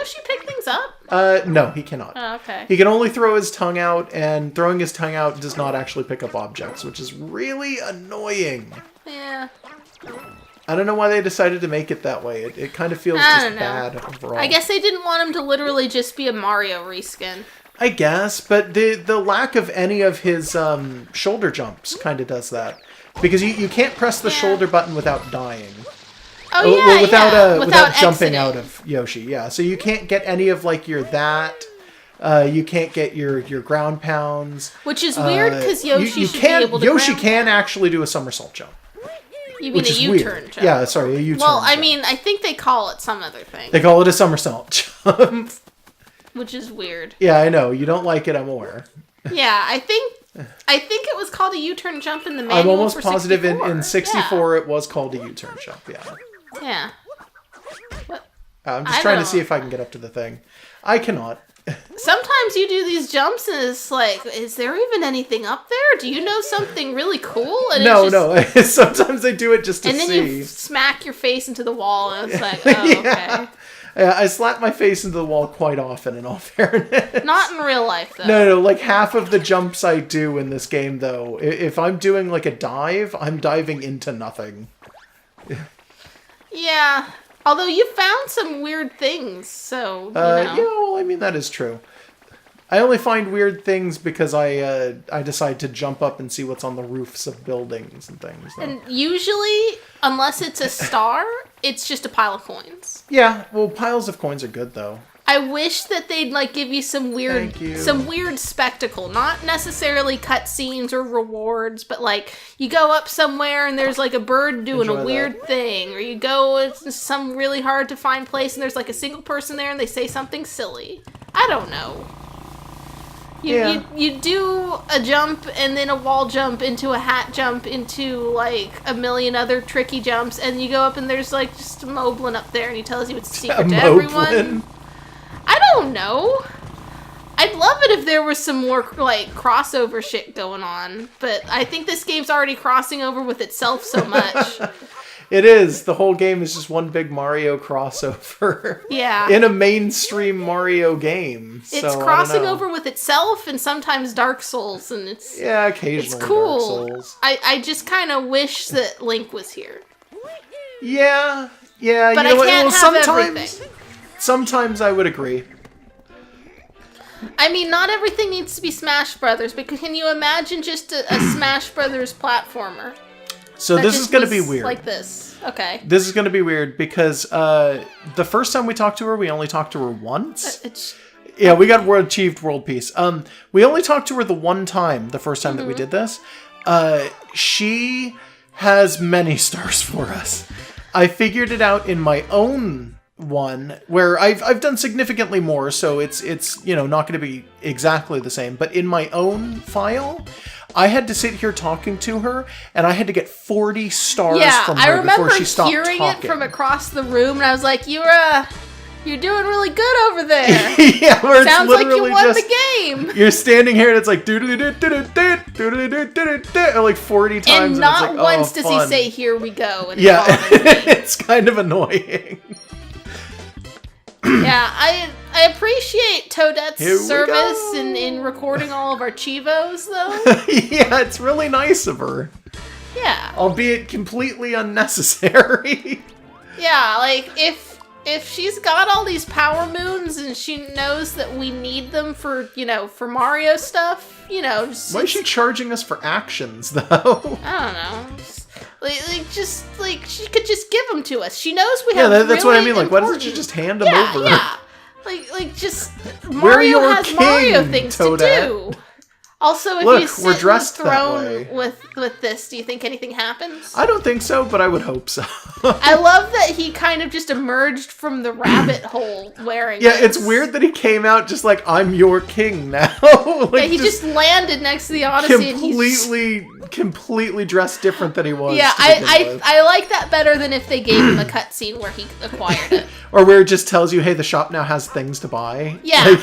Yoshi pick things up? No, he cannot. Oh, okay. He can only throw his tongue out, and throwing his tongue out does not actually pick up objects, which is really annoying. Yeah. I don't know why they decided to make it that way. It kind of feels just bad overall. I guess they didn't want him to literally just be a Mario reskin. I guess, but the lack of any of his shoulder jumps kind of does that. Because you can't press the shoulder button without dying. Oh, yeah, without jumping out of Yoshi, yeah. So you can't get any of, like, your that. You can't get your ground pounds. Which is weird, because Yoshi should be able to Yoshi can actually do a somersault jump. You mean a U-turn jump? Yeah, sorry, a U-turn Well, I jump. mean, I think they call it some other thing. They call it a somersault jump. Which is weird. Yeah, I know. You don't like it, I'm aware. Yeah, I think it was called a U-turn jump in the manual. I'm almost for positive 64. in 64 it was called a U-turn jump, yeah. Yeah. What? I'm just trying to see if I can get up to the thing. I cannot. Sometimes you do these jumps and it's like, is there even anything up there? Do you know something really cool? And No. Sometimes they do it just to see. And then you smack your face into the wall and it's like, oh, okay. Yeah, I slap my face into the wall quite often, in all fairness. Not in real life, though. No, like half of the jumps I do in this game, though, if I'm doing like a dive, I'm diving into nothing. Yeah. Although you found some weird things, so, you know. Yeah, well, I mean, that is true. I only find weird things because I decide to jump up and see what's on the roofs of buildings and things. Though. And usually, unless it's a star, it's just a pile of coins. Yeah, well, piles of coins are good, though. I wish that they'd like give you some weird spectacle, not necessarily cutscenes or rewards, but like you go up somewhere and there's like a bird doing a weird thing, or you go to some really hard to find place and there's like a single person there and they say something silly. I don't know. You do a jump and then a wall jump into a hat jump into like a million other tricky jumps, and you go up and there's like just a moblin up there and he tells you it's a secret to everyone. I don't know. I'd love it if there was some more like crossover shit going on, but I think this game's already crossing over with itself so much. It is. The whole game is just one big Mario crossover. Yeah. In a mainstream Mario game. It's crossing over with itself and sometimes Dark Souls, and it's... Yeah, occasionally it's cool. Dark Souls. I just kind of wish that Link was here. Yeah. But you know I can't have everything. Sometimes I would agree. I mean, not everything needs to be Smash Brothers, but can you imagine just a Smash Brothers platformer? So this is going to be weird. Like this. Okay. This is going to be weird because the first time we talked to her, we only talked to her once. Yeah, we got achieved world peace. We only talked to her the one time, the first time that we did this. She has many stars for us. I figured it out in my own one where I've done significantly more, so it's not going to be exactly the same. But in my own file, I had to sit here talking to her, and I had to get 40 stars from her before she stopped talking. I remember hearing it from across the room, and I was like, "You're doing really good over there." Yeah, where sounds it's like you won just, the game. You're standing here, and it's like like 40 times, and not it's like, once does he say, "Here we go." And it's kind of annoying. Yeah, I appreciate Toadette's service in recording all of our Chivos, though. Yeah, it's really nice of her. Yeah. Albeit completely unnecessary. Yeah, like, if she's got all these power moons and she knows that we need them for Mario stuff, Why is she charging us for actions, though? I don't know. Like, she could just give them to us. She knows we have that's what I mean. Like, why doesn't she just hand them over? Yeah, just Mario has king, Mario things Toadette. to do. Also, if you sit in the throne with this, do you think anything happens? I don't think so, but I would hope so. I love that he kind of just emerged from the rabbit hole wearing this. It's weird that he came out just like, I'm your king now. Like, he just landed next to the Odyssey completely dressed different than he was. Yeah, I like that better than if they gave him a cutscene where he acquired it. Or where it just tells you, hey, the shop now has things to buy. Yeah,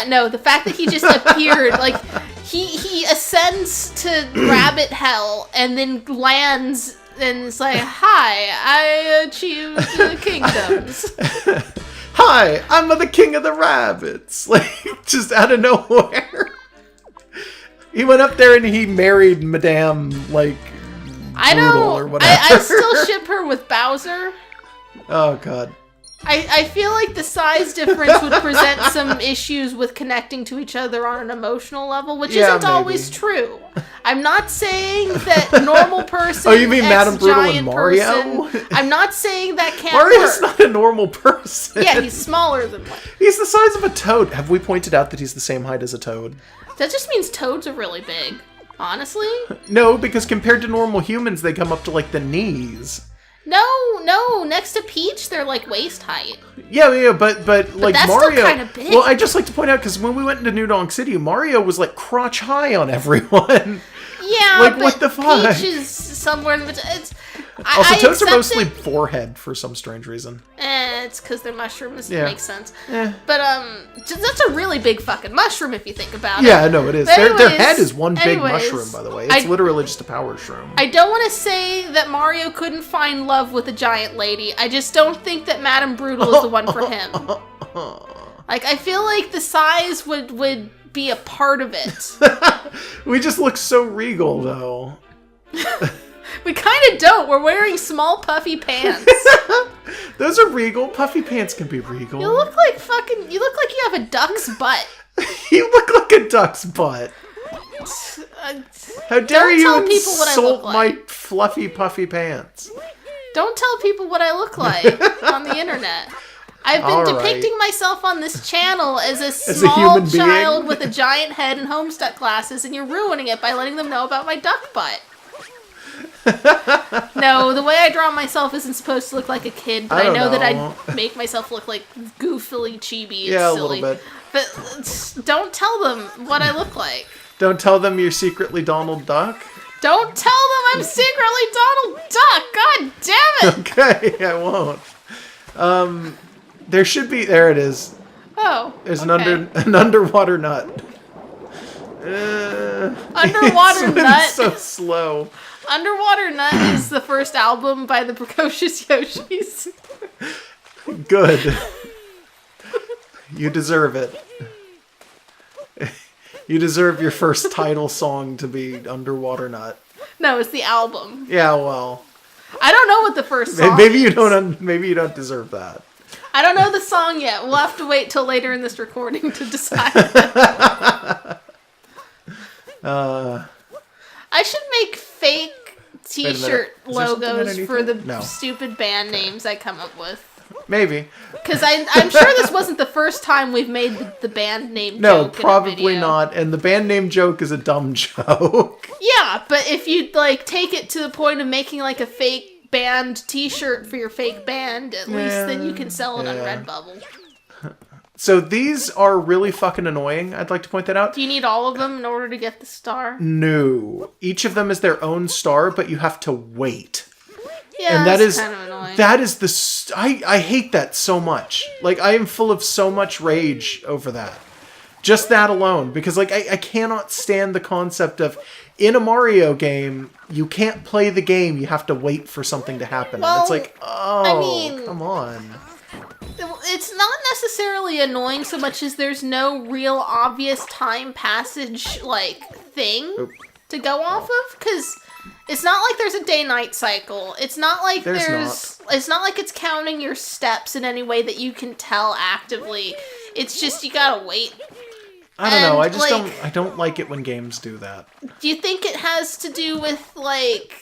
no, the fact that he just appeared, like, he ascends to rabbit hell and then lands and it's like, hi, I achieved the kingdoms. Hi, I'm the king of the rabbits. Like, just out of nowhere. He went up there and he married Madame, like, or whatever. I still ship her with Bowser. Oh, God. I feel like the size difference would present some issues with connecting to each other on an emotional level, which isn't always true. I'm not saying that normal person. Oh, you mean Madame Brutal and Mario? I'm not saying that can't Mario's work. not a normal person. Yeah, he's smaller than one. He's the size of a toad. Have we pointed out that he's the same height as a toad? That just means toads are really big. Honestly? No, because compared to normal humans, they come up to, like, the knees. No, next to Peach, they're like waist height. Yeah, but like that's Mario. Still kind of big. Well, I just like to point out because when we went into New Donk City, Mario was like crotch high on everyone. Yeah, like but what the fuck? Peach is somewhere in the. Also, toads are mostly forehead for some strange reason. It's because they're mushrooms. Yeah. It makes sense. But that's a really big fucking mushroom if you think about it. Yeah, no, it is. Anyways, their head is one big mushroom, by the way. It's literally just a power shroom. I don't want to say that Mario couldn't find love with a giant lady. I just don't think that Madame Brutal is the one for him. Like, I feel like the size would be a part of it. We just look so regal, though. We kind of don't. We're wearing small puffy pants. Those are regal. Puffy pants can be regal. You look like you have a duck's butt. You look like a duck's butt. How dare you insult my fluffy puffy pants? Don't tell people what I look like on the internet. I've been depicting myself on this channel as a small child with a giant head and Homestuck glasses, and you're ruining it by letting them know about my duck butt. No, the way I draw myself isn't supposed to look like a kid, but I know that I make myself look like goofily chibi and silly. A little bit. But don't tell them what I look like. Don't tell them you're secretly Donald Duck? Don't tell them I'm secretly Donald Duck! God damn it! Okay, I won't. There should be... There it is. Oh, There's an underwater nut. Underwater Nut? It's so slow. Underwater Nut is the first album by the Precocious Yoshis. Good. You deserve it. You deserve your first title song to be Underwater Nut. No, it's the album. Yeah, well. I don't know what the first song maybe is. Maybe you don't deserve that. I don't know the song yet. We'll have to wait till later in this recording to decide. I should make fake t-shirt logos for the stupid band names I come up with. Maybe. Because I'm sure this wasn't the first time we've made the band name joke. No, probably not. And the band name joke is a dumb joke. Yeah, but if you like take it to the point of making like a fake band t-shirt for your fake band, at least then you can sell it on Redbubble. So these are really fucking annoying. I'd like to point that out. Do you need all of them in order to get the star? No. Each of them is their own star, but you have to wait. Yeah, and that's kind of annoying. That is I hate that so much. Like, I am full of so much rage over that. Just that alone. Because, like, I cannot stand the concept of, in a Mario game, you can't play the game, you have to wait for something to happen. Well, and it's like, come on. It's not necessarily annoying so much as there's no real obvious time passage, like, thing to go off of. Because it's not like there's a day-night cycle. It's not like it's not like it's counting your steps in any way that you can tell actively. It's just you gotta wait. I don't know. I just I don't like it when games do that. Do you think it has to do with, like,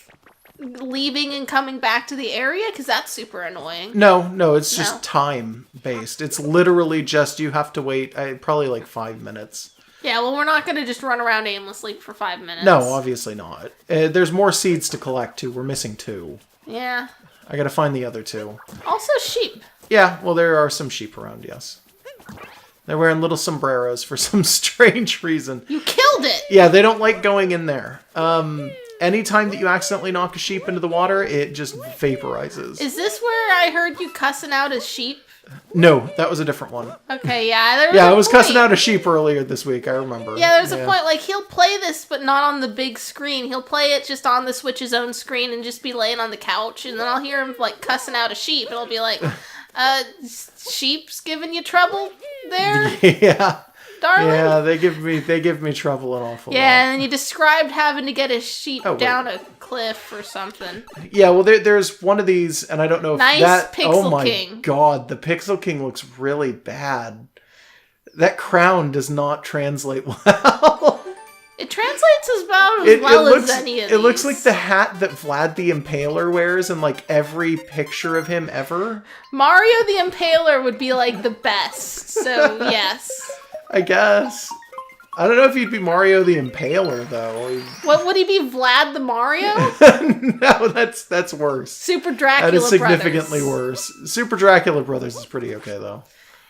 leaving and coming back to the area? Because that's super annoying. No, it's just time-based. It's literally just you have to wait probably like 5 minutes. Yeah, well, we're not going to just run around aimlessly for 5 minutes. No, obviously not. There's more seeds to collect, too. We're missing 2. Yeah. I gotta find the other 2. Also sheep. Yeah, well, there are some sheep around, yes. They're wearing little sombreros for some strange reason. You killed it! Yeah, they don't like going in there. Anytime that you accidentally knock a sheep into the water, it just vaporizes. Is this where I heard you cussing out a sheep? No, that was a different one. Okay, yeah. I was cussing out a sheep earlier this week, I remember. Yeah, there's a point, like, he'll play this, but not on the big screen. He'll play it just on the Switch's own screen and just be laying on the couch, and then I'll hear him, like, cussing out a sheep, and I'll be like, Sheep's giving you trouble there? Yeah. Darling? Yeah, they give me trouble an awful lot. Yeah, and you described having to get a sheep down a cliff or something. Yeah, well, there's one of these, and I don't know if that... Pixel oh my King. God, the Pixel King looks really bad. That crown does not translate well. It translates about as well as any of these. It looks like the hat that Vlad the Impaler wears in, like, every picture of him ever. Mario the Impaler would be, like, the best, so yes. I guess. I don't know if he'd be Mario the Impaler, though. What, would he be Vlad the Mario? No, that's worse. Super Dracula Brothers. That is significantly Brothers. worse. Super Dracula Brothers is pretty okay, though.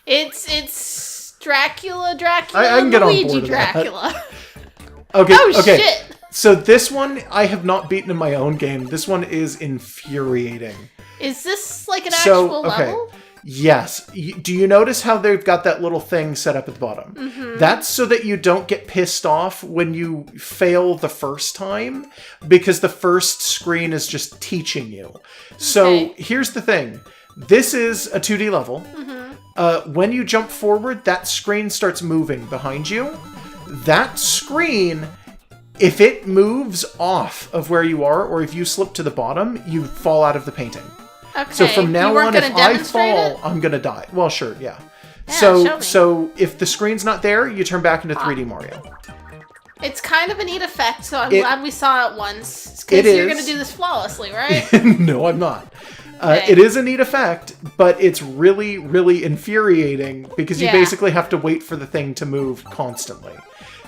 It's Dracula, I can get Luigi on board with Dracula. That. Okay, okay. Shit! So this one I have not beaten in my own game. This one is infuriating. Is this like an actual level? Yes. Do you notice how they've got that little thing set up at the bottom? Mm-hmm. That's so that you don't get pissed off when you fail the first time, because the first screen is just teaching you. So here's the thing. This is a 2D level. Mm-hmm. When you jump forward, that screen starts moving behind you. That screen, if it moves off of where you are, or if you slip to the bottom, you fall out of the painting. Okay. So from now on, if I fall, I'm gonna die. Well, sure, yeah. So if the screen's not there, you turn back into 3D Mario. It's kind of a neat effect, so I'm glad we saw it once. Because you're gonna do this flawlessly, right? No, I'm not. It is a neat effect, but it's really, really infuriating because you basically have to wait for the thing to move constantly.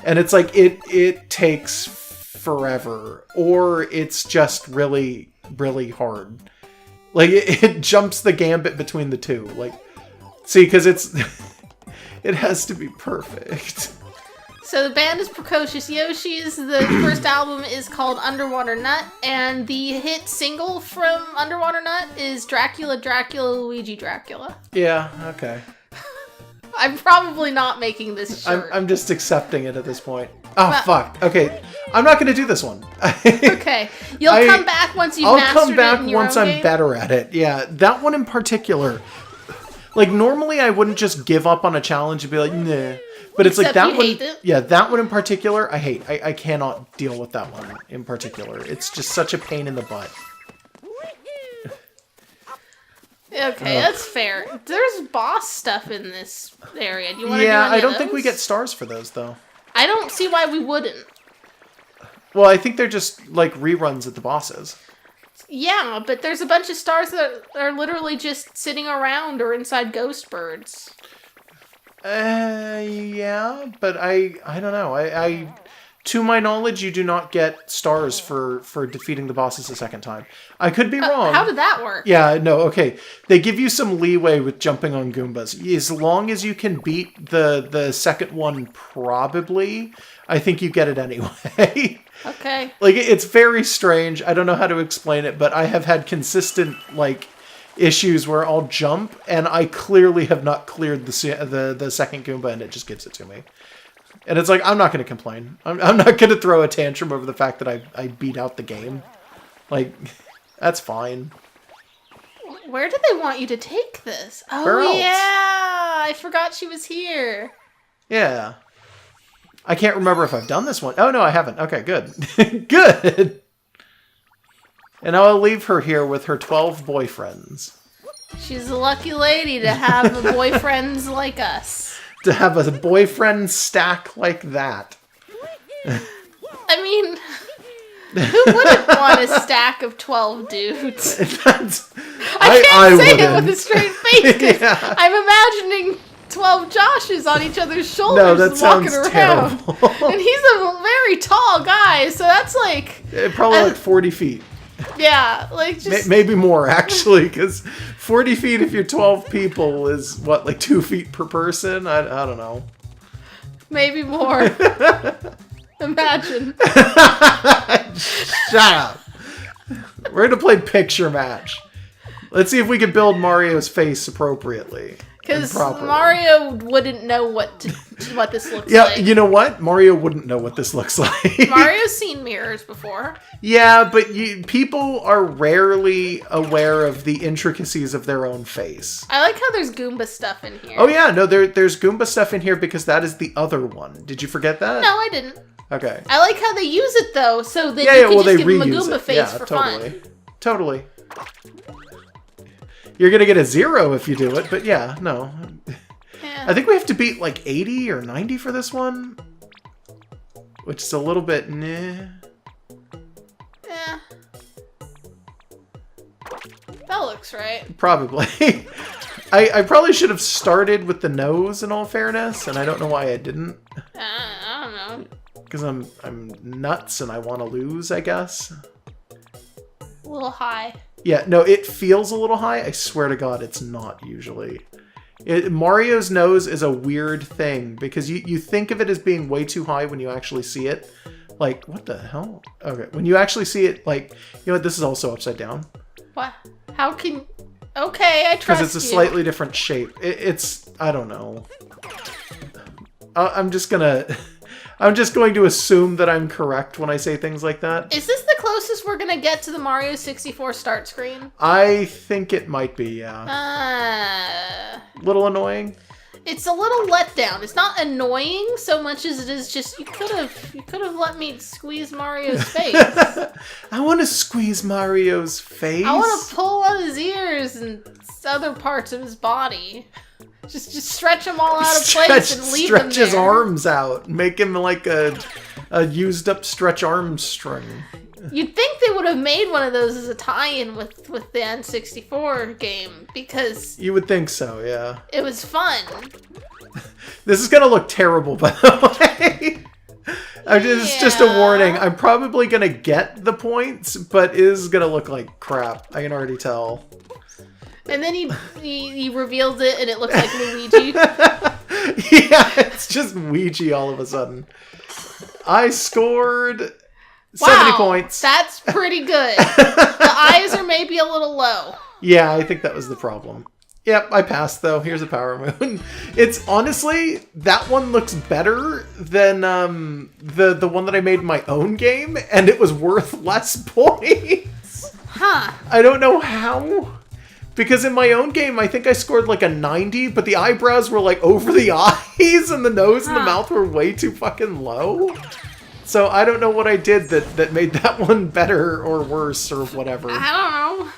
And it's like, it takes forever, or it's just really, really hard. Like, it jumps the gambit between the two. Like, see, because it has to be perfect. So the band is Precocious Yoshi's. The first album is called Underwater Nut, and the hit single from Underwater Nut is Dracula, Luigi, Dracula. Yeah, okay. I'm probably not making this shirt. I'm just accepting it at this point. Oh, fuck. Okay, I'm not going to do this one. Okay. You'll come back once you've mastered it. I'll come back once I'm game? better at it. Yeah, that one in particular. Like, normally I wouldn't just give up on a challenge and be like, nah. But it's like that one. Yeah, that one in particular, I hate. I cannot deal with that one in particular. It's just such a pain in the butt. Okay, that's fair. There's boss stuff in this area. Do you want to do any I don't of think we those? get stars for those, though. I don't see why we wouldn't. Well, I think they're just, like, reruns at the bosses. Yeah, but there's a bunch of stars that are literally just sitting around or inside ghost birds. Yeah, but I don't know. I to my knowledge, you do not get stars for defeating the bosses a second time. I could be wrong. How did that work? Yeah, no, okay. They give you some leeway with jumping on Goombas. As long as you can beat the second one, probably, I think you get it anyway. Okay. Like, it's very strange. I don't know how to explain it, but I have had consistent, like, issues where I'll jump and I clearly have not cleared the second Goomba and it just gives it to me. And it's like, I'm not going to complain. I'm not going to throw a tantrum over the fact that I beat out the game. Like, that's fine. Where did they want you to take this? Oh, Where else? yeah! I forgot she was here. Yeah. I can't remember if I've done this one. Oh, no, I haven't. Okay, good. Good! And now I'll leave her here with her 12 boyfriends. She's a lucky lady to have boyfriends like us. To have a boyfriend stack like that. I mean, who wouldn't want a stack of 12 dudes? I can't say it with a straight face. Yeah. I'm imagining 12 Joshes on each other's shoulders walking around. Terrible. And he's a very tall guy, so that's like... Probably like 40 feet. Yeah, like just... Maybe more, actually, because 40 feet if you're 12 people is, what, like 2 feet per person? I don't know. Maybe more. Imagine. Shut up. We're going to play picture match. Let's see if we can build Mario's face appropriately. Because Mario wouldn't know what this looks like. Yeah, you know what? Mario wouldn't know what this looks like. Mario's seen mirrors before. Yeah, but people are rarely aware of the intricacies of their own face. I like how there's Goomba stuff in here. Oh yeah, no, there's Goomba stuff in here because that is the other one. Did you forget that? No, I didn't. Okay. I like how they use it though, so that you can just give them a Goomba face for fun. Totally. You're going to get a 0 if you do it, but yeah, no. Yeah. I think we have to beat like 80 or 90 for this one. Which is a little bit Yeah. That looks right. Probably. I probably should have started with the nose in all fairness, and I don't know why I didn't. I don't know. Because I'm nuts and I want to lose, I guess. A little high. Yeah, no, it feels a little high. I swear to God, it's not usually. Mario's nose is a weird thing because you think of it as being way too high when you actually see it. Like, what the hell? Okay, when you actually see it, like, you know what? This is also upside down. What? How can... Okay, I trust you. Because it's a slightly different shape. It's... I don't know. I'm just going to assume that I'm correct when I say things like that. Is this the closest we're going to get to the Mario 64 start screen? I think it might be, yeah. Little annoying? It's a little letdown. It's not annoying so much as it is just you could have let me squeeze Mario's face. I want to squeeze Mario's face. I want to pull out his ears and other parts of his body. Just stretch them all out of place and leave them there. Stretch his arms out. Make him like a used up stretch arm string. You'd think they would have made one of those as a tie-in with the N64 game because... You would think so, yeah. It was fun. This is going to look terrible, by the way. It's just a warning. I'm probably going to get the points, but it is going to look like crap. I can already tell. And then he reveals it and it looks like Luigi. Yeah, it's just Luigi all of a sudden. I scored 70 points. That's pretty good. The eyes are maybe a little low. Yeah, I think that was the problem. Yep, I passed though. Here's a power moon. It's honestly, that one looks better than the one that I made in my own game, and it was worth less points. Huh. I don't know how. Because in my own game, I think I scored like a 90, but the eyebrows were like over the eyes and the nose and the mouth were way too fucking low. So I don't know what I did that made that one better or worse or whatever. I don't know.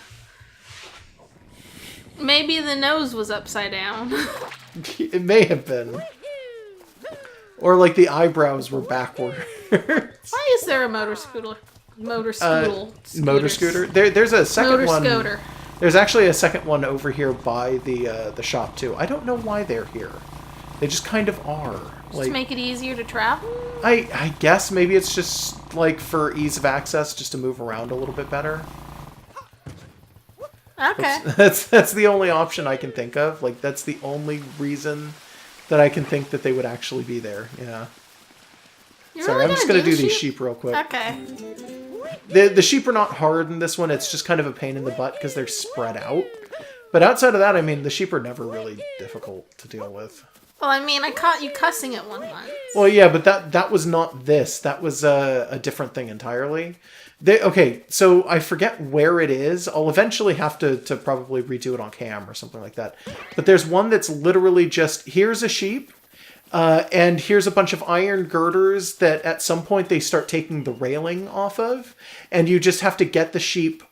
Maybe the nose was upside down. It may have been. Or like the eyebrows were backwards. Why is there a motor scooter? Motor scooter? There's a second motor one. Scooter. There's actually a second one over here by the shop too. I don't know why they're here. They just kind of are. Just to make it easier to travel? I guess maybe it's just like for ease of access, just to move around a little bit better. Okay. That's the only option I can think of. Like that's the only reason that I can think that they would actually be there. Yeah. Sorry, I'm just gonna do these sheep real quick. Okay. The sheep are not hard in this one. It's just kind of a pain in the butt because they're spread out. But outside of that, I mean, the sheep are never really difficult to deal with. Well, I mean, I caught you cussing at one once. Well, yeah, but that was not this. That was a different thing entirely. Okay, so I forget where it is. I'll eventually have to probably redo it on cam or something like that. But there's one that's literally just, here's a sheep. And here's a bunch of iron girders that at some point they start taking the railing off of. And you just have to get the sheep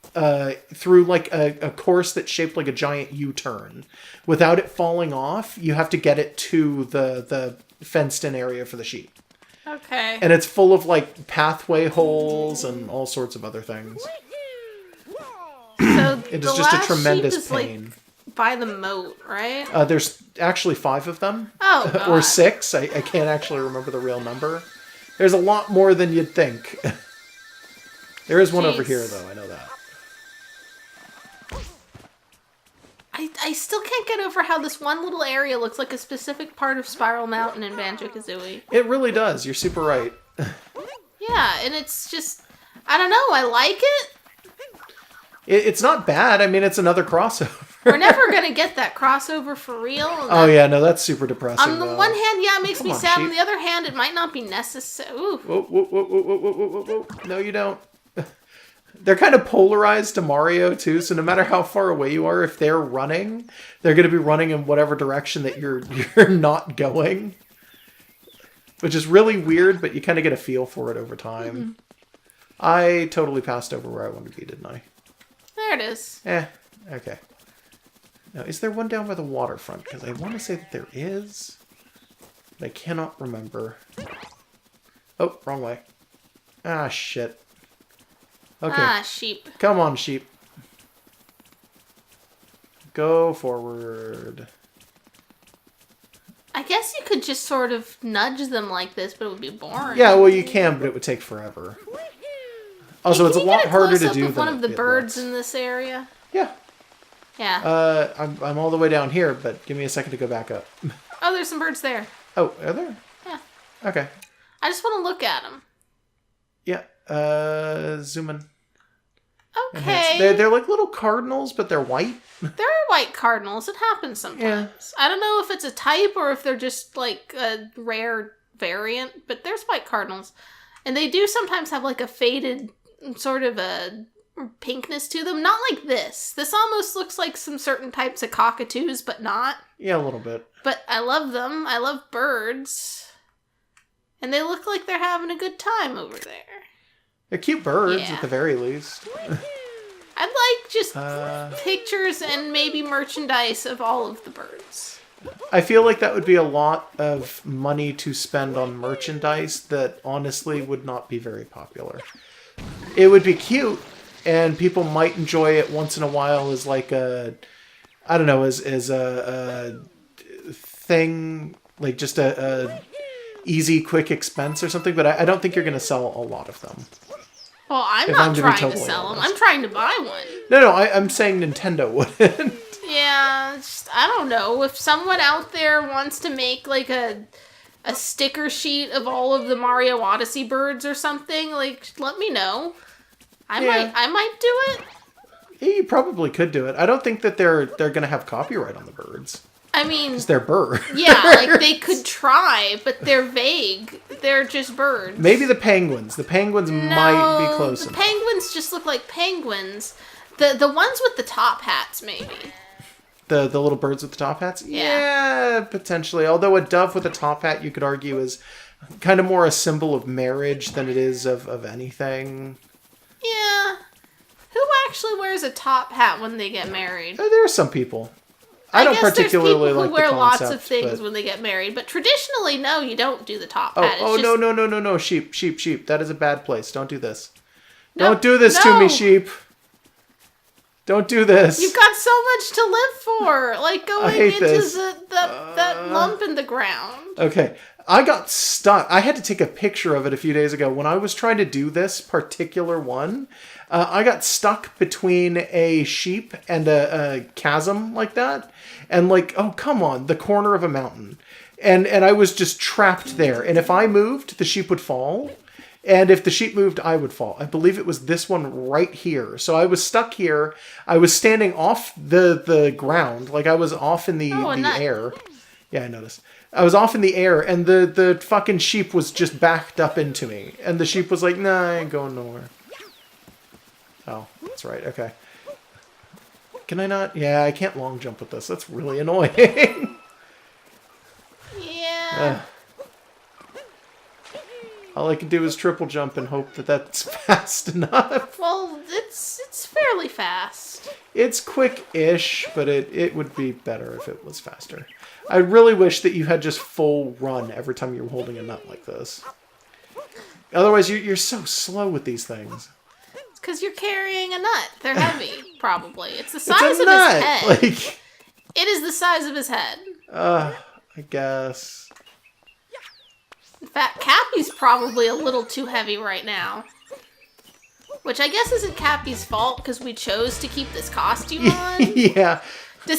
through like a course that's shaped like a giant U-turn. Without it falling off, you have to get it to the fenced-in area for the sheep. Okay. And it's full of like pathway holes and all sorts of other things. So it is just a tremendous pain. Like by the moat, right? There's actually 5 of them. Oh, God. Or 6. I can't actually remember the real number. There's a lot more than you'd think. There is one over here, though. I know that. I still can't get over how this one little area looks like a specific part of Spiral Mountain in Banjo-Kazooie. It really does. You're super right. Yeah, and it's just... I don't know. I like it. It's not bad. I mean, it's another crossover. We're never going to get that crossover for real. Oh, yeah, no, that's super depressing. On the one hand, yeah, it makes me sad. On the other hand, it might not be necessary. Whoa, whoa, whoa, whoa, whoa, whoa, whoa. No, you don't. They're kind of polarized to Mario, too, so no matter how far away you are, if they're running, they're going to be running in whatever direction that you're not going. Which is really weird, but you kind of get a feel for it over time. Mm-hmm. I totally passed over where I wanted to be, didn't I? There it is. Okay. Now, is there one down by the waterfront? Because I want to say that there is, but I cannot remember. Oh, wrong way. Ah, shit. Okay. Ah, sheep. Come on, sheep. Go forward. I guess you could just sort of nudge them like this, but it would be boring. Yeah, well, you can, but it would take forever. Also, it's a lot harder to do than one of the birds in this area. Yeah. Yeah. I'm all the way down here, but give me a second to go back up. Oh, there's some birds there. Oh, are there? Yeah. Okay. I just want to look at them. Yeah. Zoom in. Okay. They're like little cardinals, but they're white. They're white cardinals. It happens sometimes. Yeah. I don't know if it's a type or if they're just like a rare variant, but there's white cardinals. And they do sometimes have like a faded sort of a pinkness to them. Not like this. This almost looks like some certain types of cockatoos, but not. Yeah, a little bit. But I love them. I love birds. And they look like they're having a good time over there. They're cute birds, at the very least. I'd like just pictures and maybe merchandise of all of the birds. I feel like that would be a lot of money to spend on merchandise that honestly would not be very popular. It would be cute, and people might enjoy it once in a while as like a, I don't know, as a thing, like just a easy, quick expense or something, but I don't think you're going to sell a lot of them. Well, I'm not trying to sell them. I'm trying to buy one. No, I'm saying Nintendo wouldn't. Yeah, I don't know. If someone out there wants to make like a sticker sheet of all of the Mario Odyssey birds or something, like, let me know. I might do it. Yeah, you probably could do it. I don't think that they're going to have copyright on the birds. I mean... Because they're birds. Yeah, like, they could try, but they're vague. They're just birds. Maybe the penguins. The penguins might be close enough. The penguins just look like penguins. The ones with the top hats, maybe. The little birds with the top hats? Yeah, potentially. Although a dove with a top hat, you could argue, is kind of more a symbol of marriage than it is of anything. Yeah. Who actually wears a top hat when they get married? There are some people. I don't particularly like the concept. Who wear lots of things when they get married, but traditionally, no, you don't do the top hat. No, sheep. That is a bad place. Don't do this. No, don't do this to me, sheep. Don't do this. You've got so much to live for. Like going into that lump in the ground. Okay. I got stuck. I had to take a picture of it a few days ago. When I was trying to do this particular one, I got stuck between a sheep and a chasm like that. And like, oh, come on, the corner of a mountain. And I was just trapped there. And if I moved, the sheep would fall. And if the sheep moved, I would fall. I believe it was this one right here. So I was stuck here. I was standing off the ground. Like I was off in the air. Yeah, I noticed. I was off in the air, and the fucking sheep was just backed up into me. And the sheep was like, nah, I ain't going nowhere. Oh, that's right, okay. Can I not? Yeah, I can't long jump with this. That's really annoying. Yeah. All I can do is triple jump and hope that that's fast enough. Well, it's fairly fast. It's quick-ish, but it would be better if it was faster. I really wish that you had just full run every time you're holding a nut like this. Otherwise, you're so slow with these things. It's because you're carrying a nut. They're heavy, probably. It's the size of his head. Like, it is the size of his head. I guess. In fact, Cappy's probably a little too heavy right now. Which I guess isn't Cappy's fault, because we chose to keep this costume on. Yeah.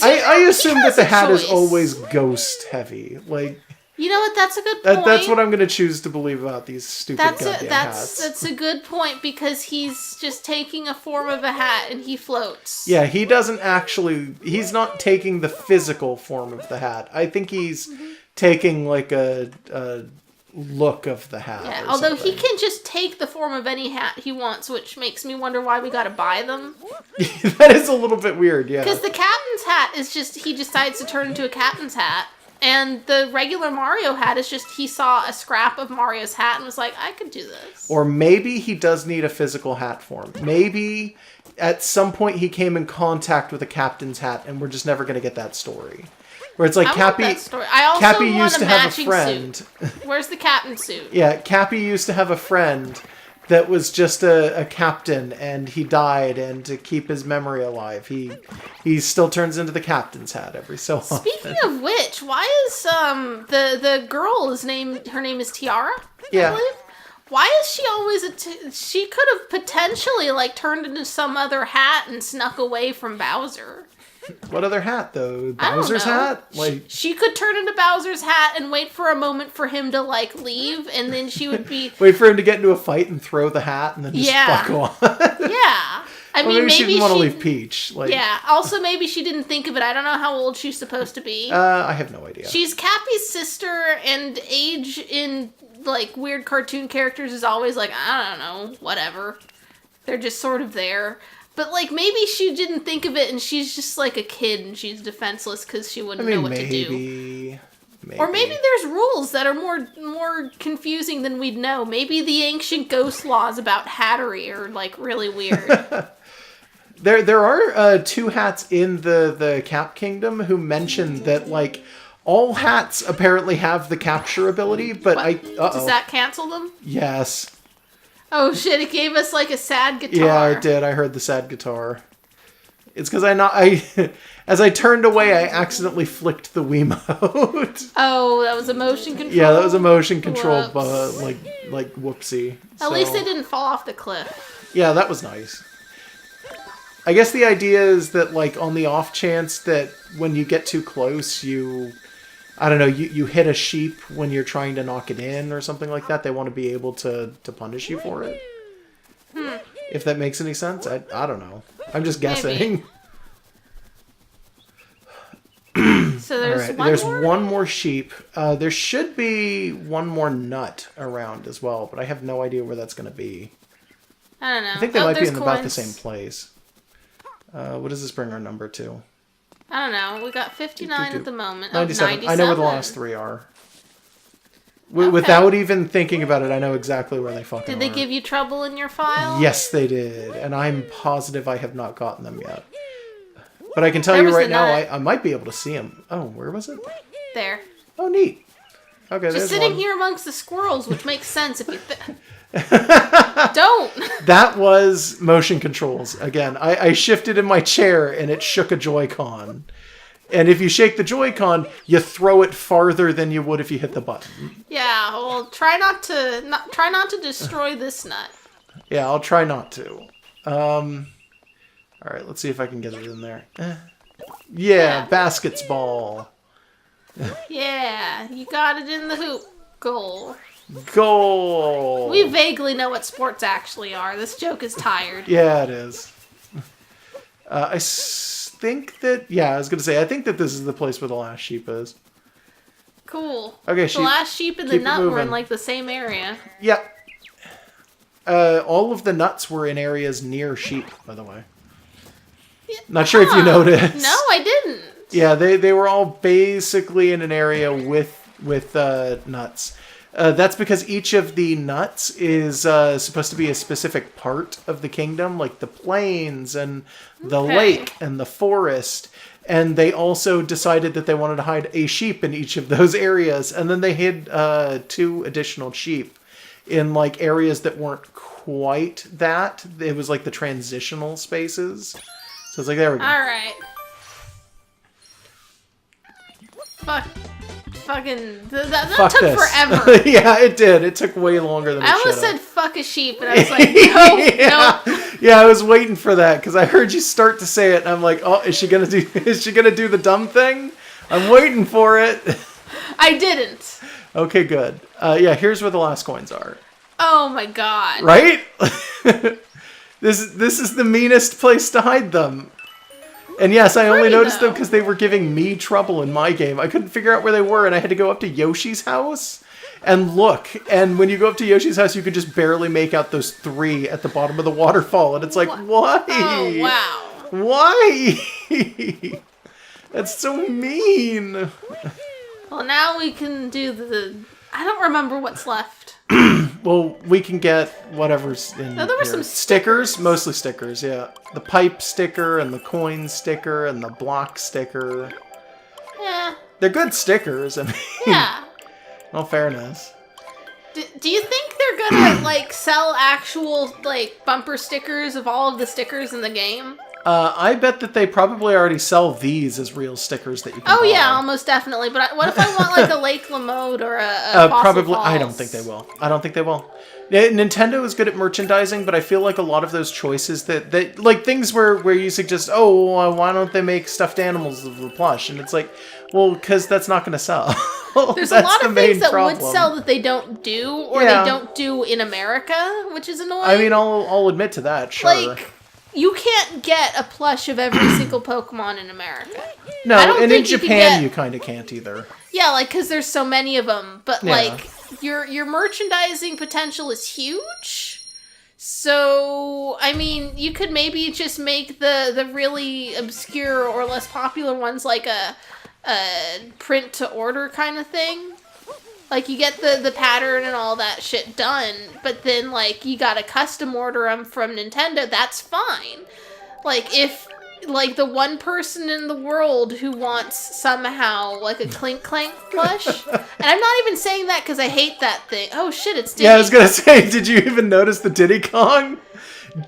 I assume that the hat is always ghost heavy. Like, You know what? That's a good point. That's what I'm going to choose to believe about these stupid goddamn hats. That's a good point, because he's just taking a form of a hat and he floats. Yeah, he doesn't actually... He's not taking the physical form of the hat. I think he's taking like a look of the hat. Yeah, although he can just take the form of any hat he wants, which makes me wonder why we gotta buy them. That is a little bit weird, yeah. Because the captain's hat is just, he decides to turn into a captain's hat. And the regular Mario hat is just, he saw a scrap of Mario's hat and was like, I could do this. Or maybe he does need a physical hat form. Maybe at some point he came in contact with a captain's hat and we're just never going to get that story. Where it's like Cappy used to have a friend. Suit. Where's the captain suit? Yeah, Cappy used to have a friend that was just a captain, and he died, and to keep his memory alive, he still turns into the captain's hat every so often. Speaking of which, why is the girl her name is Tiara? Yeah. I believe? Why is she always she could have potentially like turned into some other hat and snuck away from Bowser. What other hat, though? Bowser's hat? Like she could turn into Bowser's hat and wait for a moment for him to, like, leave, and then she would be... Wait for him to get into a fight and throw the hat and then just fuck off. Yeah. I mean, maybe she didn't want to leave Peach. Like... Yeah. Also, maybe she didn't think of it. I don't know how old she's supposed to be. I have no idea. She's Cappy's sister, and age in, like, weird cartoon characters is always like, I don't know, whatever. They're just sort of there. But, like, maybe she didn't think of it and she's just, like, a kid and she's defenseless because she wouldn't know what to do. Maybe. Or maybe there's rules that are more confusing than we'd know. Maybe the ancient ghost laws about hattery are, like, really weird. There are two hats in the Cap Kingdom who mention that, like, all hats apparently have the capture ability, but Does that cancel them? Yes. Oh shit, it gave us like a sad guitar. Yeah, it did. I heard the sad guitar. It's because as I turned away, I accidentally flicked the Wiimote. Oh, that was a motion control? Yeah, that was a motion control, like whoopsie. At least they didn't fall off the cliff. Yeah, that was nice. I guess the idea is that, like, on the off chance that when you get too close, you hit a sheep when you're trying to knock it in or something like that. They want to be able to punish you for it. If that makes any sense. I don't know. I'm just guessing. So there's there's one more sheep. There should be one more nut around as well, but I have no idea where that's going to be. I don't know. I think they might be in about the same place. What does this bring our number to? I don't know. We got 59 at the moment. 97. I know where the last three are. Okay. Without even thinking about it, I know exactly where they fucking are. Did they give you trouble in your file? Yes, they did. And I'm positive I have not gotten them yet. But I can tell you right now, I might be able to see them. Oh, where was it? There. Oh, neat. Okay, just sitting here amongst the squirrels, which makes sense if you... Don't! That was motion controls. Again, I shifted in my chair and it shook a Joy-Con. And if you shake the Joy-Con, you throw it farther than you would if you hit the button. Yeah, well, try not to destroy this nut. Yeah, I'll try not to. Alright, let's see if I can get it in there. Yeah, basketball. Yeah, you got it in the hoop. Goal. Goal! We vaguely know what sports actually are. This joke is tired. Yeah, it is. I think that... Yeah, I was going to say, I think that this is the place where the last sheep is. Cool. Okay, the last sheep and the nut were in, like, the same area. Yep. All of the nuts were in areas near sheep, by the way. Not sure if you noticed. No, I didn't. Yeah, they were all basically in an area with nuts. That's because each of the nuts is supposed to be a specific part of the kingdom, like the plains and the lake and the forest. And they also decided that they wanted to hide a sheep in each of those areas. And then they hid 2 additional sheep in like areas that weren't quite that. It was like the transitional spaces. So it's like, there we go. All right. Fucking that took forever. Yeah, it did. It took way longer than it should have. I almost said fuck a sheep, and I was like, no. Yeah, I was waiting for that because I heard you start to say it, and I'm like, oh, is she gonna do the dumb thing? I'm waiting for it. I didn't. Okay, good. Yeah, here's where the last coins are. Oh my god. Right? This is the meanest place to hide them. And yes, I only noticed them because they were giving me trouble in my game. I couldn't figure out where they were, and I had to go up to Yoshi's house and look. And when you go up to Yoshi's house, you could just barely make out those 3 at the bottom of the waterfall. And it's like, why? Oh, wow. Why? That's so mean. Well, now we can do the... I don't remember what's left. Well, we can get whatever's in there were here. some stickers. Mostly stickers, yeah. The pipe sticker and the coin sticker and the block sticker. Yeah. They're good stickers. I mean, yeah. Well, fairness. Do you think they're gonna, like, sell actual, like, bumper stickers of all of the stickers in the game? I bet that they probably already sell these as real stickers that you can buy. Yeah, almost definitely. But what if I want, like, a Lake LaMode or a Fossil probably. Falls? I don't think they will. I don't think they will. Nintendo is good at merchandising, but I feel like a lot of those choices that like things where you suggest, why don't they make stuffed animals of the plush? And it's like, well, because that's not going to sell. There's a lot of things that would sell that they don't do, or they don't do in America, which is annoying. I mean, I'll admit to that, sure. Like, you can't get a plush of every single Pokemon in America. No, and in Japan you kind of can't either. Yeah, like, because there's so many of them. But, like, your merchandising potential is huge. So, I mean, you could maybe just make the really obscure or less popular ones like a print-to-order kind of thing. Like, you get the pattern and all that shit done, but then, like, you gotta custom order them from Nintendo, that's fine. Like, if, like, the one person in the world who wants somehow, like, a Clink Clank plush, and I'm not even saying that because I hate that thing. Oh, shit, it's Diddy. Yeah, I was gonna say, did you even notice the Diddy Kong?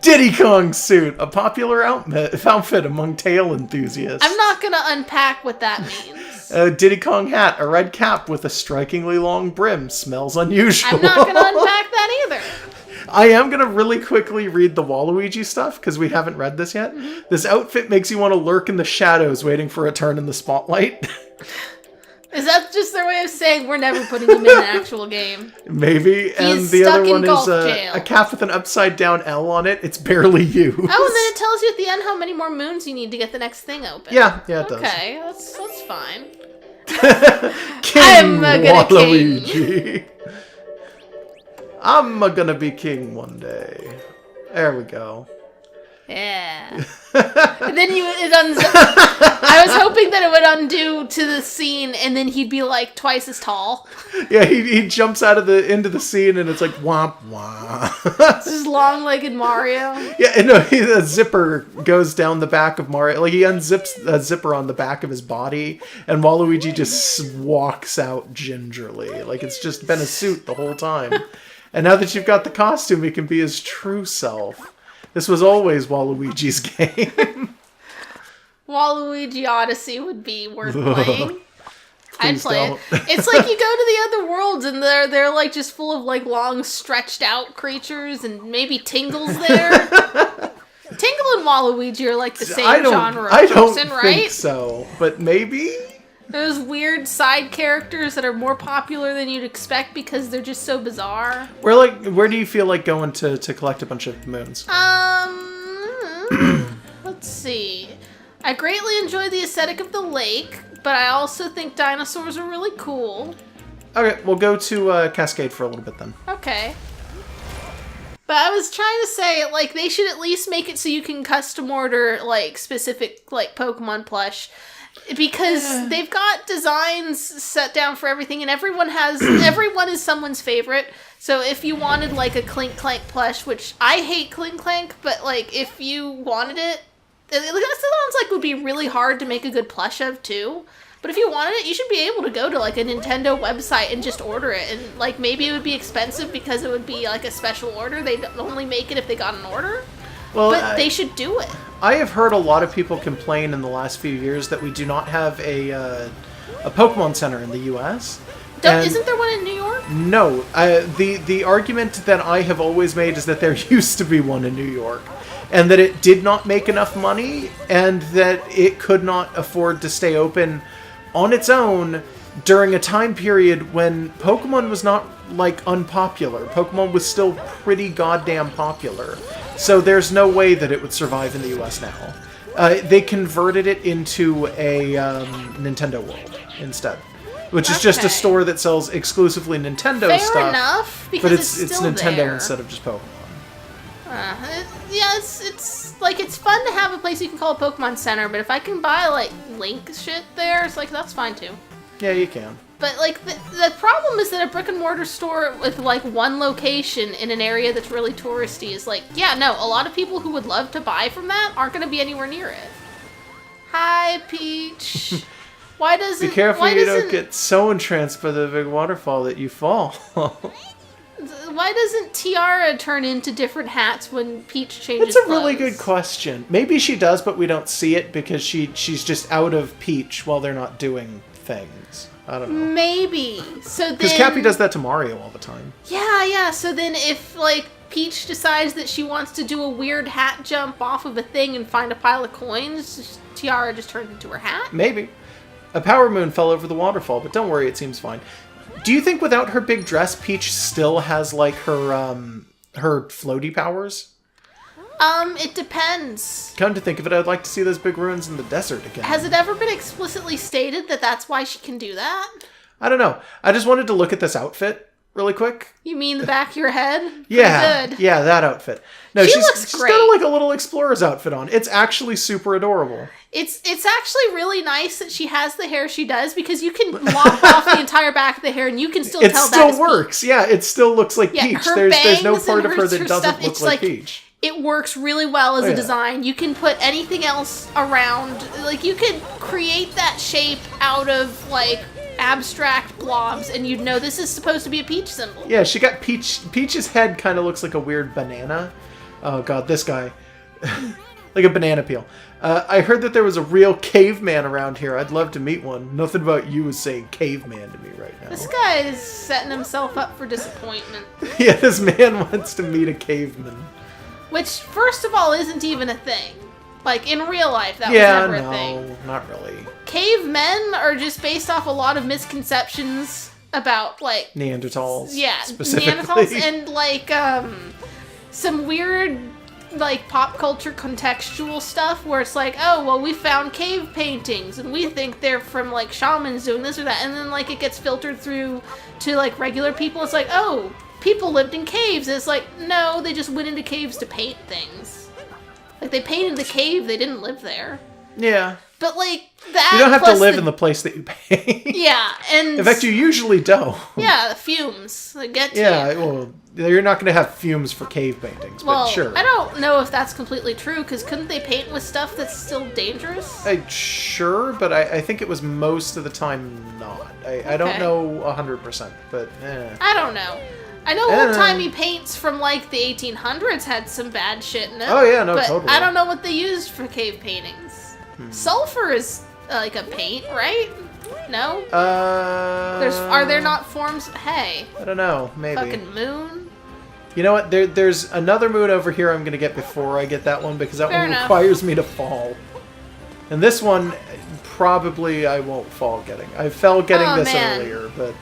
Diddy Kong suit, a popular outfit among tail enthusiasts. I'm not gonna unpack what that means. A Diddy Kong hat, a red cap with a strikingly long brim. Smells unusual. I'm not gonna unpack that either. I am gonna really quickly read the Waluigi stuff, because we haven't read this yet. Mm-hmm. This outfit makes you want to lurk in the shadows, waiting for a turn in the spotlight. Is that just their way of saying we're never putting him in an actual game? Maybe. And the other one is a cap with an upside down L on it. It's barely used. Oh, and then it tells you at the end how many more moons you need to get the next thing open. Yeah, it does. Okay, that's fine. King Waluigi. I'm gonna be king one day. There we go. Yeah. And then it unzips. I was hoping that it would undo to the scene, and then he'd be like twice as tall. Yeah, he jumps out of into the scene, and it's like womp womp. This is long-legged Mario. Yeah, and no, the zipper goes down the back of Mario. Like he unzips a zipper on the back of his body, and Waluigi just walks out gingerly, like it's just been a suit the whole time. And now that you've got the costume, he can be his true self. This was always Waluigi's game. Waluigi Odyssey would be worth playing. I'd play it. It's like you go to the other worlds and they're like just full of like long stretched out creatures and maybe Tingle's there. Tingle and Waluigi are like the same genre of person, right? I don't think so, but maybe. Those weird side characters that are more popular than you'd expect because they're just so bizarre. Where do you feel like going to collect a bunch of moons? Let's see. I greatly enjoy the aesthetic of the lake, but I also think dinosaurs are really cool. Okay, we'll go to Cascade for a little bit then. Okay. But I was trying to say, like, they should at least make it so you can custom order, like, specific, like, Pokemon plush. Because they've got designs set down for everything, and everyone is someone's favorite. So if you wanted, like, a Clink Clank plush, which I hate Clink Clank, but, like, if you wanted it sounds like would be really hard to make a good plush of, too. But if you wanted it, you should be able to go to, like, a Nintendo website and just order it. And, like, maybe it would be expensive because it would be, like, a special order. They'd only make it if they got an order. Well, but they should do it. I have heard a lot of people complain in the last few years that we do not have a Pokemon Center in the U.S. Isn't there one in New York? No. The argument that I have always made is that there used to be one in New York, and that it did not make enough money, and that it could not afford to stay open on its own during a time period when Pokemon was not, like, unpopular. Pokemon was still pretty goddamn popular. So there's no way that it would survive in the US now. They converted it into a Nintendo World instead. Which is just a store that sells exclusively Nintendo stuff. Fair enough, because but it's it's still Nintendo there. instead of just Pokemon. Yeah, it's like, it's fun to have a place you can call a Pokemon Center, but if I can buy, like, Link shit there, it's like, that's fine too. Yeah, you can. But, like, the problem is that a brick-and-mortar store with, like, one location in an area that's really touristy is like, yeah, no, a lot of people who would love to buy from that aren't going to be anywhere near it. Hi, Peach. Why doesn't... Be careful you don't get so entranced by the big waterfall that you fall. Why doesn't Tiara turn into different hats when Peach changes That's a really clothes? good question. Maybe she does, but we don't see it because she's just out of Peach while they're not doing things. I don't know. Maybe. So then... Because Cappy does that to Mario all the time. Yeah. So then if, like, Peach decides that she wants to do a weird hat jump off of a thing and find a pile of coins, Tiara just turns into her hat? Maybe. A power moon fell over the waterfall, but don't worry, it seems fine. Do you think without her big dress, Peach still has, like, her floaty powers? It depends. Come to think of it, I'd like to see those big ruins in the desert again. Has it ever been explicitly stated that that's why she can do that? I don't know. I just wanted to look at this outfit really quick. You mean the back of your head? Yeah. Good. Yeah, that outfit. No, She's she's great. got, like, a little explorer's outfit on. It's actually super adorable. It's actually really nice that she has the hair she does, because you can lop off the entire back of the hair and you can still tell that It is still works. Peach. Yeah, it still looks like Yeah, Peach. her There's no bangs part and of her that her doesn't stuff, look it's like like- Peach. It works really well as Oh, a yeah. design. You can put anything else around. Like, you could create that shape out of, like, abstract blobs, and you'd know this is supposed to be a Peach symbol. Yeah, she got Peach. Peach's head kind of looks like a weird banana. Oh god, this guy. Like a banana peel. I heard that there was a real caveman around here. I'd love to meet one. Nothing about you is saying caveman to me right now. This guy is setting himself up for disappointment. Yeah, this man wants to meet a caveman. Which, first of all, isn't even a thing. Like, in real life, that Yeah, was never a thing. no, not really. Cavemen are just based off a lot of misconceptions about, like... Neanderthals. Yeah, specifically. Neanderthals and, like, some weird, like, pop culture contextual stuff where it's like, oh, well, we found cave paintings and we think they're from, like, shamans doing this or that. And then, like, it gets filtered through to, like, regular people. It's like, oh, people lived in caves. And it's like, no, they just went into caves to paint things. Like, they painted the cave, they didn't live there. Yeah. But, like, that You don't have to plus live in the place that you paint. Yeah, and... In fact, you usually don't. Yeah, the fumes. They get to Yeah, you. well, you're not going to have fumes for cave paintings, Well, but sure. I don't know if that's completely true, because couldn't they paint with stuff that's still dangerous? Sure, but I think it was most of the time not. I don't Okay. know 100%, but I don't know. I know old-timey paints from, like, the 1800s had some bad shit in it. Oh, yeah, no, but totally. I don't know what they used for cave paintings. Sulfur is, like, a paint, right? No? Are there not forms? Hey. I don't know, maybe. Fucking moon? You know what, there's another moon over here I'm going to get before I get that one, because that Fair one enough. requires me to fall. And this one, probably I won't fall getting. I fell getting Oh, this man. earlier, but...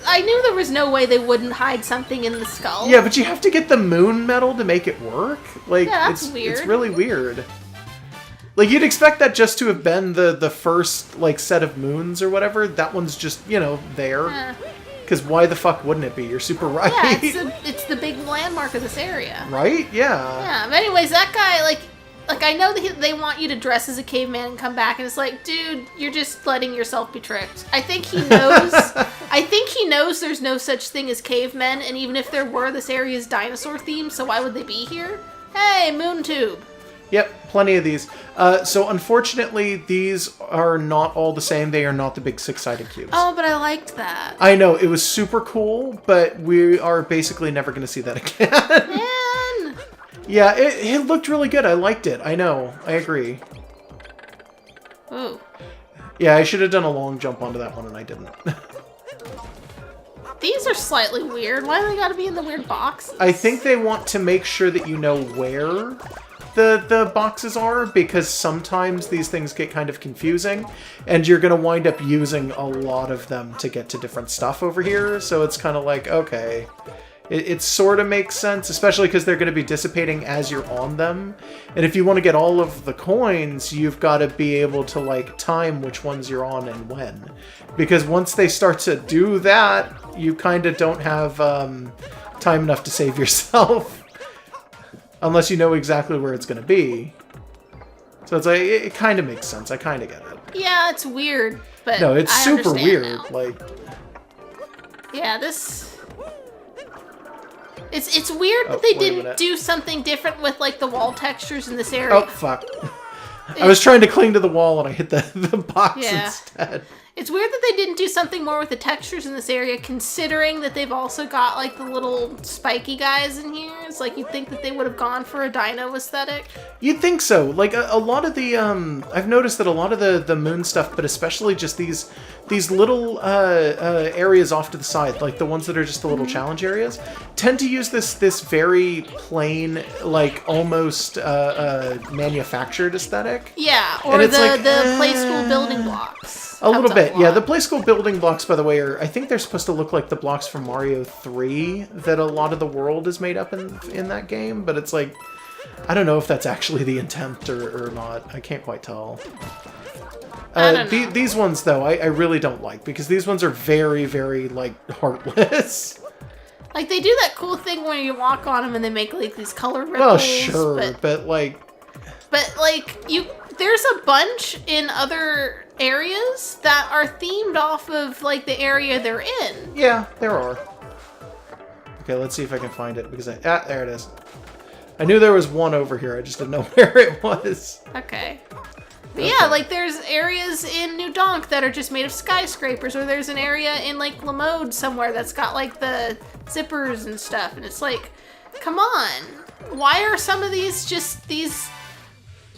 I knew there was no way they wouldn't hide something in the skull. Yeah, but you have to get the moon medal to make it work? Like, Yeah, that's it's weird. really weird. Like, you'd expect that just to have been the first, like, set of moons or whatever. That one's just, you know, there. Eh. Because why the fuck wouldn't it be? You're super right. Yeah, it's the big landmark of this area. Right? Yeah. Yeah, but anyways, that guy, like I know that they want you to dress as a caveman and come back, and it's like, dude, you're just letting yourself be tricked. I think he knows. I think he knows there's no such thing as cavemen, and even if there were, this area is dinosaur themed, so why would they be here? Hey, moon tube. Yep, plenty of these. So unfortunately, these are not all the same. They are not the big six-sided cubes. Oh, but I liked that. I know, it was super cool, but we are basically never going to see that again. Man. Yeah, it looked really good. I liked it. I know. I agree. Ooh. Yeah, I should have done a long jump onto that one, and I didn't. These are slightly weird. Why do they gotta be in the weird boxes? I think they want to make sure that you know where, the boxes are, because sometimes these things get kind of confusing, and you're going to wind up using a lot of them to get to different stuff over here, so it's kind of like, okay. It sort of makes sense, especially because they're going to be dissipating as you're on them. And if you want to get all of the coins, you've got to be able to, like, time which ones you're on and when. Because once they start to do that, you kind of don't have time enough to save yourself. Unless you know exactly where it's going to be. So it's like, it kind of makes sense. I kind of get it. Yeah, it's weird, but no, it's super weird. Now. Like, yeah, this... It's weird that they didn't do something different with, like, the wall textures in this area. Oh, fuck. I was trying to cling to the wall and I hit the box instead. It's weird that they didn't do something more with the textures in this area, considering that they've also got, like, the little spiky guys in here. It's like, you'd think that they would have gone for a dino aesthetic. You'd think so. Like, a lot of the, I've noticed that a lot of the moon stuff, but especially just these little areas off to the side, like the ones that are just the little challenge areas, tend to use this very plain, like, almost manufactured aesthetic. Yeah, or the play school building blocks. A little bit, yeah. The play school building blocks, by the way, I think they're supposed to look like the blocks from Mario 3 that a lot of the world is made up in that game, but it's like, I don't know if that's actually the intent or not. I can't quite tell. I don't know. These ones, though, I really don't like, because these ones are very, very, like, heartless. Like, they do that cool thing where you walk on them and they make, like, these color ripples. Well, sure, but like, there's a bunch in other areas that are themed off of, like, the area they're in. Yeah, there are. Okay, let's see if I can find it, because there it is. I knew there was one over here, I just didn't know where it was. Okay. But yeah, like, there's areas in New Donk that are just made of skyscrapers, or there's an area in, like, Lamode somewhere that's got, like, the zippers and stuff, and it's like, come on. Why are some of these just these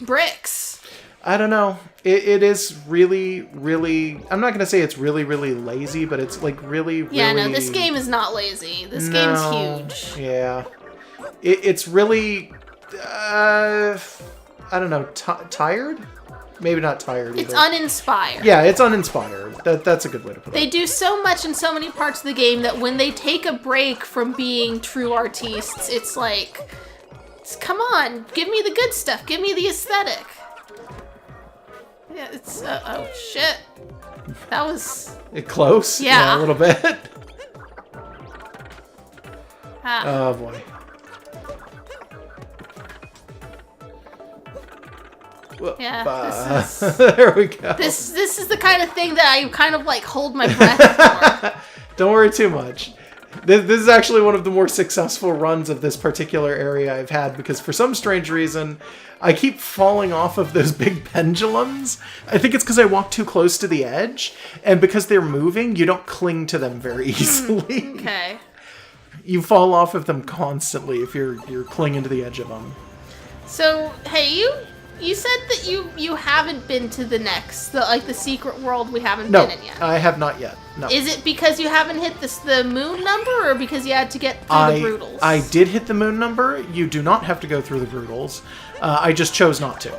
bricks? I don't know. It is really, really... I'm not going to say it's really, really lazy, but it's, like, really, really... Yeah, no, this game is not lazy. This game's huge. Yeah. It's really... I don't know. Tired? Maybe not tired either. It's uninspired. Yeah, it's uninspired. That's a good way to put it. They do so much in so many parts of the game that when they take a break from being true artistes, it's like... Come on, give me the good stuff. Give me the aesthetic. Yeah, it's... oh, shit. That was... Close? Yeah. A little bit. Ah. Oh, boy. Yeah, this is... There we go. This is the kind of thing that I kind of, like, hold my breath for. Don't worry too much. This is actually one of the more successful runs of this particular area I've had, because for some strange reason, I keep falling off of those big pendulums. I think it's because I walk too close to the edge, and because they're moving, you don't cling to them very easily. Okay. You fall off of them constantly if you're clinging to the edge of them. So, hey, you said that you haven't been to the next, the secret world we haven't been in yet. No, I have not yet. No. Is it because you haven't hit the moon number, or because you had to get through the Broodals? I did hit the moon number. You do not have to go through the Broodals. I just chose not to.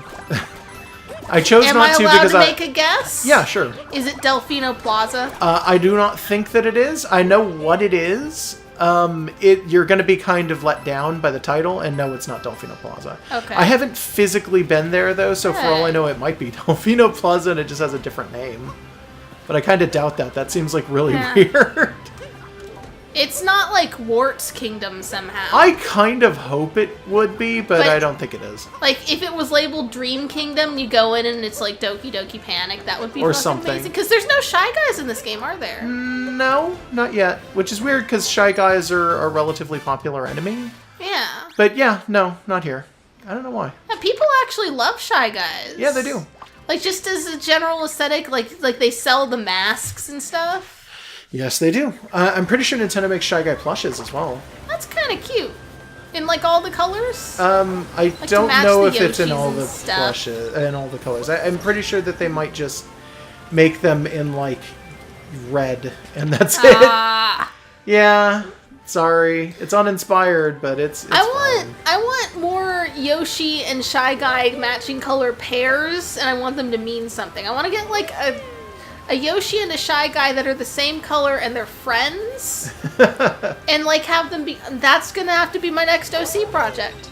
I chose not to because Am I allowed to make a guess? Yeah, sure. Is it Delfino Plaza? I do not think that it is. I know what it is. You're going to be kind of let down by the title, and no, it's not Delfino Plaza. Okay. I haven't physically been there, though, so for all I know, it might be Delfino Plaza, and it just has a different name. But I kind of doubt that. That seems, like, really weird. It's not like Wart's Kingdom somehow. I kind of hope it would be, but I don't think it is. Like, if it was labeled Dream Kingdom, you go in and it's like Doki Doki Panic, that would be fucking something. amazing. Because there's no Shy Guys in this game, are there? No, not yet. Which is weird, because Shy Guys are a relatively popular enemy. Yeah. But yeah, no, not here. I don't know why. Yeah, people actually love Shy Guys. Yeah, they do. Like, just as a general aesthetic, like they sell the masks and stuff. Yes, they do. I'm pretty sure Nintendo makes Shy Guy plushes as well. That's kind of cute. In, like, all the colors? I don't know if it's in all the plushes, in all the colors. I'm pretty sure that they might just make them in, like, red, and that's it. Yeah. Sorry, it's uninspired, but it's fine. I want more Yoshi and Shy Guy matching color pairs, and I want them to mean something. I want to get like a Yoshi and a Shy Guy that are the same color and they're friends, and like have them be. That's gonna have to be my next OC project.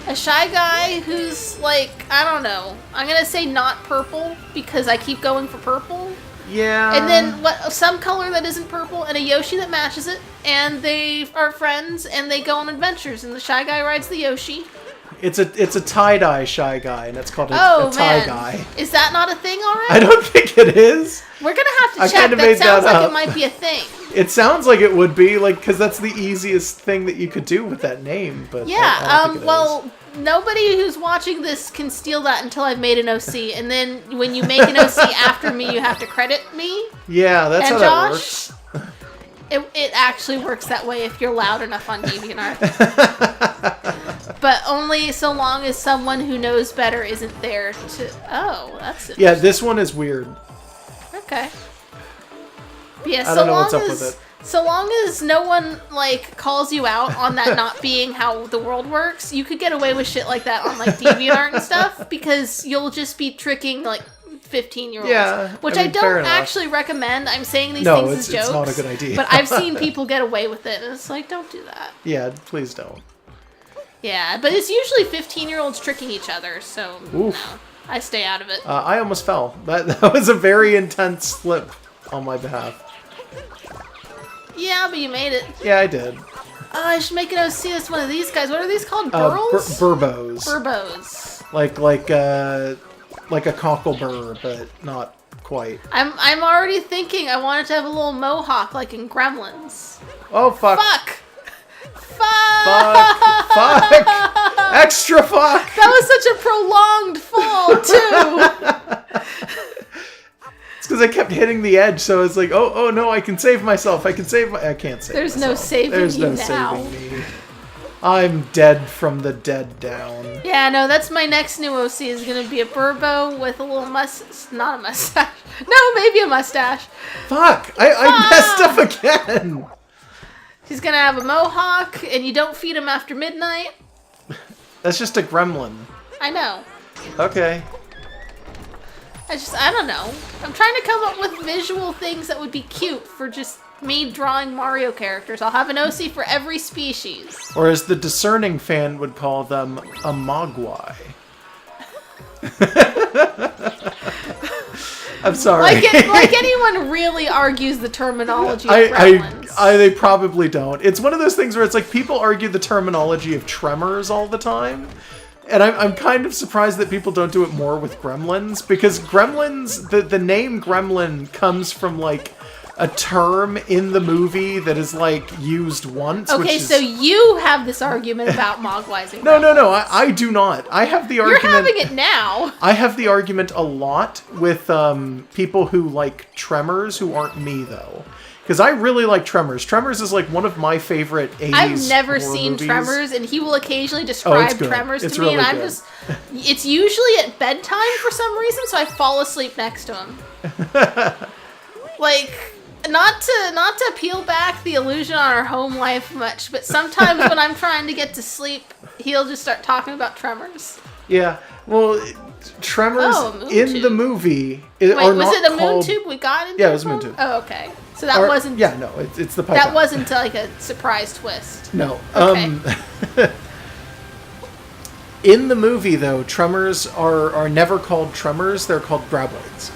A Shy Guy who's like, I don't know. I'm gonna say not purple because I keep going for purple. Yeah. And then some color that isn't purple, and a Yoshi that matches it, and they are friends, and they go on adventures, and the Shy Guy rides the Yoshi. It's a tie-dye Shy Guy, and it's called a tie guy. Is that not a thing already? I don't think it is. We're gonna have to check. That sounds like it might be a thing. It sounds like it would be, like, because that's the easiest thing that you could do with that name. But yeah. I don't think it is. Nobody who's watching this can steal that until I've made an OC, and then when you make an OC after me, you have to credit me. Yeah, that's how that works. It actually works that way if you're loud enough on DeviantArt. But only so long as someone who knows better isn't there to... Oh, that's interesting. Yeah, this one is weird. Okay. Yeah, I don't know what's up with it. So long as no one, like, calls you out on that not being how the world works, you could get away with shit like that on, like, DeviantArt and stuff, because you'll just be tricking, like, 15-year-olds. Yeah, which I don't actually recommend. I'm saying these things as jokes. No, it's not a good idea. But I've seen people get away with it, and it's like, don't do that. Yeah, please don't. Yeah, but it's usually 15-year-olds tricking each other, so I stay out of it. I almost fell. That was a very intense slip on my behalf. Yeah, but you made it. Yeah, I did. Oh, I should make an OC as one of these guys. What are these called? Burls? Burbos. Burbos. Like a cockleburr, but not quite. I'm already thinking I want it to have a little mohawk like in Gremlins. Oh, fuck. Fuck! Extra fuck! That was such a prolonged fall, too! It's because I kept hitting the edge, so it's like, oh no, I can save myself. I can't save myself. There's no saving me. I'm dead from the dead down. Yeah, no, that's my next new OC is going to be a Burbo with a little mustache. Not a mustache. No, maybe a mustache. Fuck! I messed up again! He's going to have a mohawk, and you don't feed him after midnight. That's just a gremlin. I know. Okay. I don't know. I'm trying to come up with visual things that would be cute for just me drawing Mario characters. I'll have an OC for every species. Or as the discerning fan would call them, a Mogwai. I'm sorry. Like anyone really argues the terminology of gremlins. They probably don't. It's one of those things where it's like people argue the terminology of tremors all the time. And I'm kind of surprised that people don't do it more with gremlins, because gremlins, the name gremlin comes from, like, a term in the movie that is, like, used once. Okay, so you have this argument about Mogwais and gremlins. No, I do not. I have the argument... You're having it now. I have the argument a lot with people who like Tremors who aren't me, though. Because I really like Tremors. Tremors is like one of my favorite 80s I've never seen movies. Tremors, and he will occasionally describe Tremors to me, and I'm just... It's usually at bedtime for some reason, so I fall asleep next to him. Like, not to peel back the illusion on our home life much, but sometimes when I'm trying to get to sleep, he'll just start talking about Tremors. Yeah, well... Tremors in the movie was it a moon tube we got into? Yeah, it was a moon tube. Oh, okay. So that wasn't... Yeah, no, it's the pipe. That wasn't like a surprise twist. No. Okay. In the movie, though, Tremors are never called Tremors. They're called Graboids.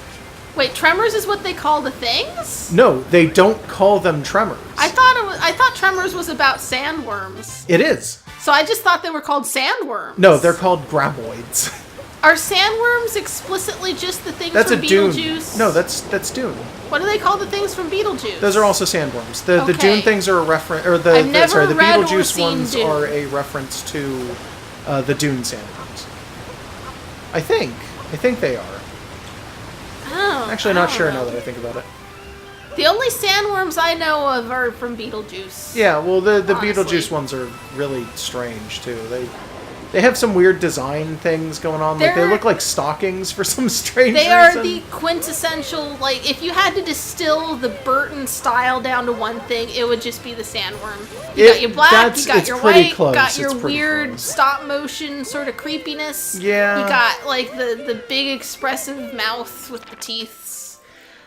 Wait, Tremors is what they call the things? No, they don't call them Tremors. I thought Tremors was about sandworms. It is. So I just thought they were called sandworms. No, they're called Graboids. Are sandworms explicitly just the things that's from a Dune. Beetlejuice? No, that's Dune. What do they call the things from Beetlejuice? Those are also sandworms. The Dune things are a reference, or the Beetlejuice ones Dune. are a reference to the Dune sandworms. I think they are. Oh, actually, not sure now that I think about it. The only sandworms I know of are from Beetlejuice. Yeah, well, the Beetlejuice ones are really strange too. They have some weird design things going on. Like, they look like stockings for some strange reason. They are the quintessential, like, if you had to distill the Burton style down to one thing, it would just be the sandworm. You got your black, you got your white, got your weird stop motion sort of creepiness. Yeah. You got, like, the big expressive mouth with the teeth.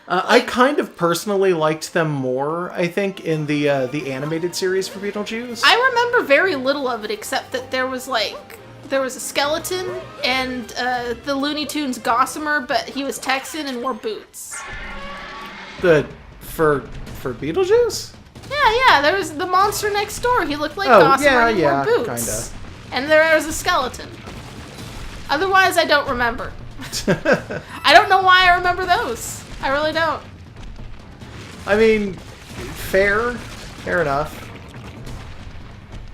I kind of personally liked them more, I think, in the animated series for Beetlejuice. I remember very little of it, except that there was a skeleton and the Looney Tunes Gossamer, but he was Texan and wore boots. For Beetlejuice? Yeah, there was the monster next door. He looked like Gossamer and wore boots. Kinda. And there was a skeleton. Otherwise, I don't remember. I don't know why I remember those. I really don't. I mean, fair enough.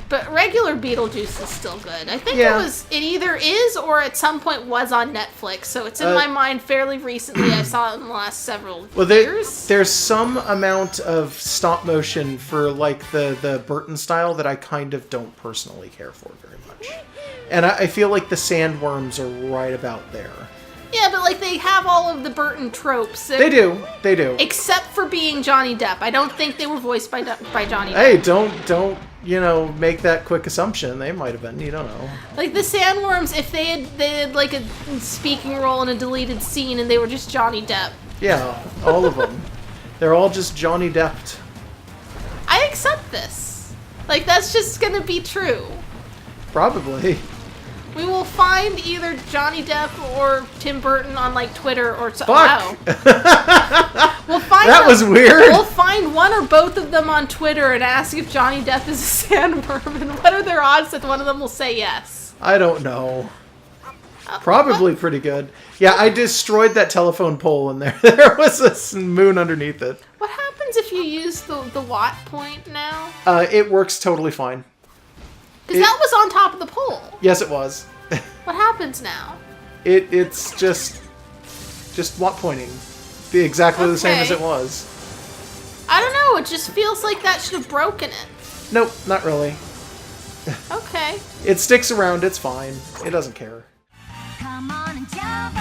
But regular Beetlejuice is still good. I think it either is or at some point was on Netflix, so it's in my mind fairly recently. I saw it in the last several years. There's some amount of stop motion for like the Burton style that I kind of don't personally care for very much. And I feel like the sandworms are right about there. Yeah, but like they have all of the Burton tropes. They do. Except for being Johnny Depp. I don't think they were voiced by Johnny Depp. Hey, don't make that quick assumption. They might have been. You don't know. Like the sandworms, if they had like a speaking role in a deleted scene and they were just Johnny Depp. Yeah, all of them. They're all just Johnny Depped. I accept this. Like that's just gonna be true. Probably. We will find either Johnny Depp or Tim Burton on like Twitter or Fuck. Wow. We'll find that was weird. We'll find one or both of them on Twitter and ask if Johnny Depp is a sandworm, and what are their odds that one of them will say yes? I don't know. Probably pretty good. Yeah, I destroyed that telephone pole in there. There was a moon underneath it. What happens if you use the watt point now? It works totally fine. Because that was on top of the pole. Yes, it was. What happens now? It's just watt pointing. Be exactly the same as it was. I don't know. It just feels like that should have broken it. Nope, not really. Okay. It sticks around. It's fine. It doesn't care. Come on and jump